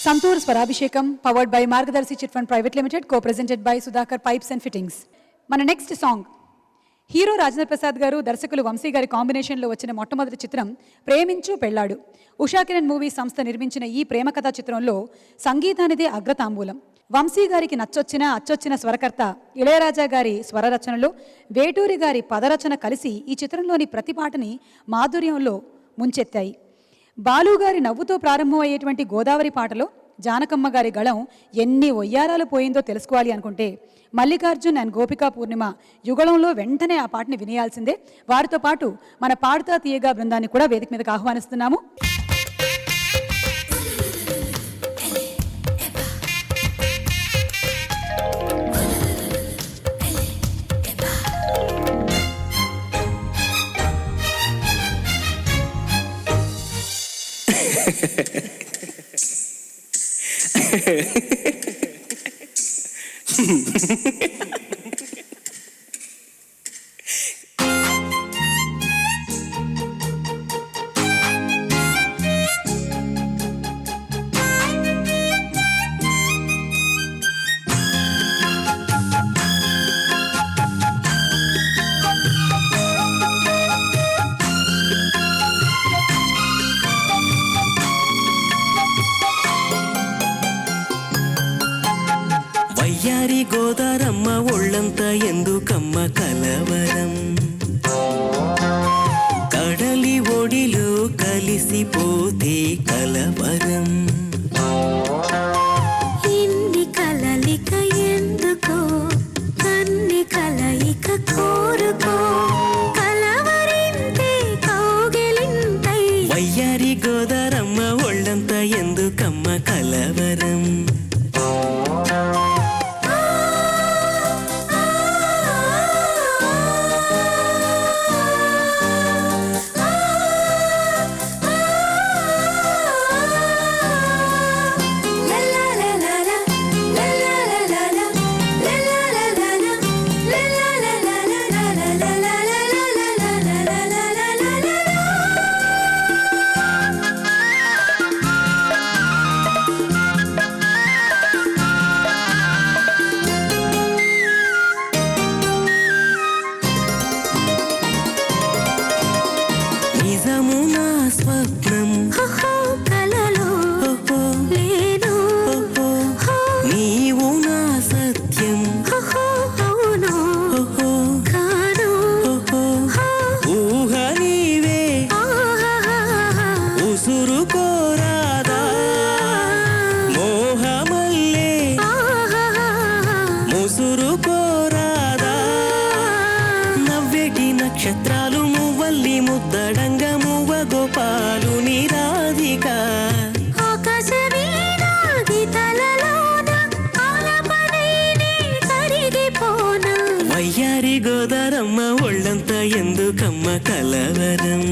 Santoor Swarabhishekam, powered by Margadarshi Chit Fund Private Limited, co-presented by Sudhakar Pipes and Fittings. మన next song hero Rajendra Prasad గారు, దర్శకులు వంశీ గారి కాంబినేషన్లో వచ్చిన మొట్టమొదటి చిత్రం ప్రేమించు పెళ్ళాడు. ఉషా కిరణ్ మూవీ సంస్థ నిర్మించిన ఈ ప్రేమ కథా చిత్రంలో సంగీతానిదే అగ్రతాంబూలం. వంశీ గారికి అచ్చొచ్చిన స్వరకర్త ఇళయరాజా గారి స్వరరచనలు, వేటూరి గారి పదరచన కలిసి ఈ చిత్రంలోని ప్రతి పాటని మాధుర్యంలో ముంచెత్తాయి. బాలుగారి నవ్వుతో ప్రారంభమయ్యేటువంటి గోదావరి పాటలో జానకమ్మ గారి గళం ఎన్ని ఒయ్యారాలు పోయిందో తెలుసుకోవాలి అనుకుంటే మల్లికార్జున్ అండ్ గోపికా పూర్ణిమ యుగళంలో వెంటనే ఆ పాటని వినేయాల్సిందే. వారితో పాటు మన పాడుతా తీయగా బృందాన్ని కూడా వేదిక మీదకి ఆహ్వానిస్తున్నాము. వయ్యారి గోదారమ్మ ఒళ్ళంతా ఎందుకమ్మ కలవరం, కడలి ఒడిలో కలిసిపోతే కలవరం. ఇన్ని కలలిక ఎందుకో, అన్ని కలయిక కోరుకో, కలవరింతే కౌగిలింతై. వయ్యారి గోదారమ్మ ఒళ్ళంతా ఎందుకమ్మ కలవరం. నిజమునా స్వప్నం కలలో లేను, నీవు నా సత్యం అవును కాను. ఊహ నీవే ఉసురు కోరాదా, మోహమల్లే ముసురు కోరాదా. నవ్వెటి నక్షత్రాలు మువ్వల్లి ముద్దడంగ మువ్వ గోపాలు నిరాధిక. వయ్యారి గోదారమ్మ ఒళ్ళంతా ఎందుకమ్మ కలవరం.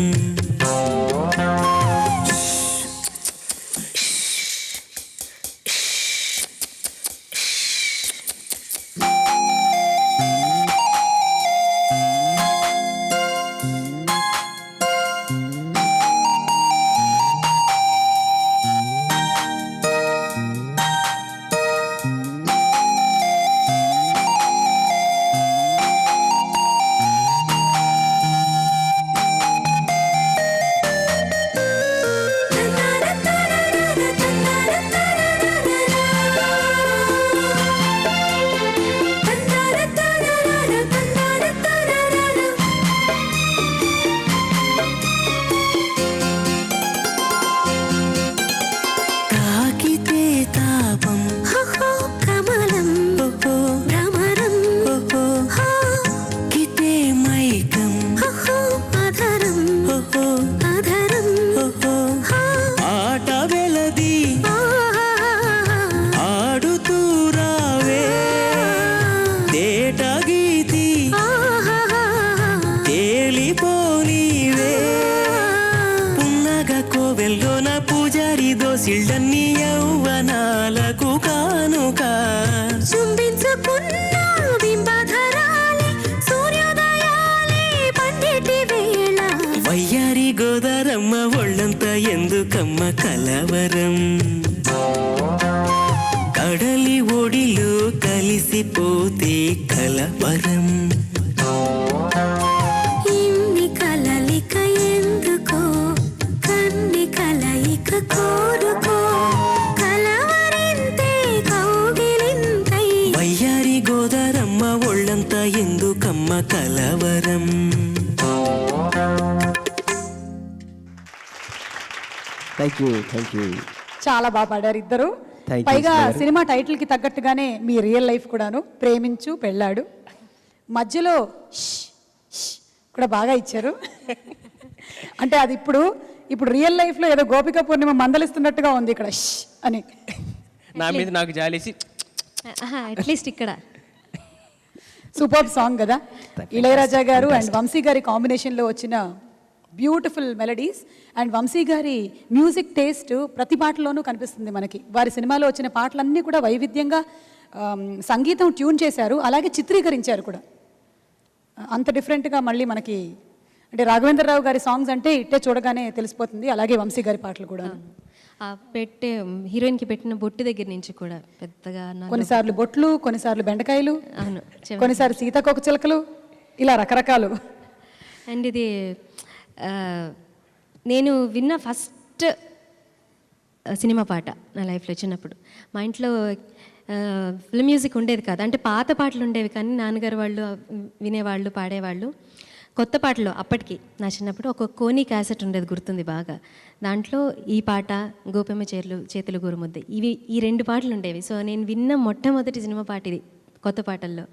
కోవెల్లోన పూజారి దోసిళ్ళన్ని యౌవనాలకు కానుక. చుంబించుకున్న బింబధరాలే సూర్యోదయాలే పండిటి వేళ. వయ్యారి గోదారమ్మ ఒళ్ళంతా ఎందుకమ్మ కలవరం. ఒడిలో కలిసిపోతే కలవరం. ఇన్ని కలలిక ఎందుకో కన్ని కలయిక కోరుకో కలవరింతే కౌగిలింతై వయ్యారి గోదారమ్మ ఒళ్ళంతా ఎందుకమ్మ కలవరం. Thank you. చాలా బాగా పాడారు ఇద్దరు. Thank you, పైగా Ismail. సినిమా టైటిల్ కి తగ్గట్టుగానే మీ రియల్ లైఫ్ కూడాను, ప్రేమించు పెళ్ళాడు. మధ్యలో ష్ ష్ కూడా బాగా ఇచ్చారు. అంటే అది ఇప్పుడు రియల్ లైఫ్ లో ఏదో గోపిక పూర్ణిమ మందలిస్తున్నట్టుగా ఉంది ఇక్కడ ష్ అని. నా మీద నాకు జాలేసి అట్లీస్ట్ ఇక్కడ సూపర్ సాంగ్ కదా. ఇళయరాజా గారు అండ్ వంశీ గారి కాంబినేషన్లో వచ్చిన బ్యూటిఫుల్ మెలడీస్ అండ్ వంశీ గారి మ్యూజిక్ టేస్ట్ ప్రతి పాటలోనూ కనిపిస్తుంది మనకి. వారి సినిమాలో వచ్చిన పాటలన్నీ కూడా వైవిధ్యంగా సంగీతం ట్యూన్ చేశారు, అలాగే చిత్రీకరించారు కూడా. అంత డిఫరెంట్గా మళ్ళీ మనకి అంటే రాఘవేంద్రరావు గారి సాంగ్స్ అంటే ఇట్టే చూడగానే తెలిసిపోతుంది, అలాగే వంశీ గారి పాటలు కూడా. ఆ పెట్టే హీరోయిన్కి పెట్టిన బొట్టు దగ్గర నుంచి కూడా పెద్దగా కొన్నిసార్లు బొట్లు, కొన్నిసార్లు బెండకాయలు, అవును కొన్నిసార్లు సీతాకోక చిలకలు, ఇలా రకరకాలు. అండ్ ఇది నేను విన్న ఫస్ట్ సినిమా పాట నా లైఫ్లో చిన్నప్పుడు. మా ఇంట్లో ఫిల్మ్ మ్యూజిక్ ఉండేది కాదు, అంటే పాత పాటలు ఉండేవి కానీ నాన్నగారు వాళ్ళు వినేవాళ్ళు, పాడేవాళ్ళు. కొత్త పాటలు అప్పటికి నా చిన్నప్పుడు ఒక కోని క్యాసెట్ ఉండేది గుర్తుంది బాగా. దాంట్లో ఈ పాట, గోపెమ్మ చేతులు గోరుముద్ద, ఈ రెండు పాటలు ఉండేవి. సో నేను విన్న మొట్టమొదటి సినిమా పాట ఇది. కొత్త పాటల్లో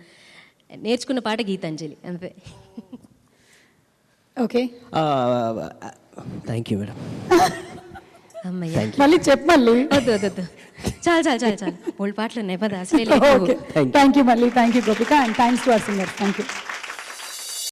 నేర్చుకున్న పాట గీతాంజలి, అంతే. Okay, thank you madam. అమ్మయ్య, మళ్ళీ చెప్పు మళ్ళీ. వద్దు చాలు ఓల్డ్ పాటలు ఉన్నాయి పద అసలే ఓకే, థ్యాంక్ యూ మళ్ళీ. Thank you Gopika and thanks to our singer. Thank you.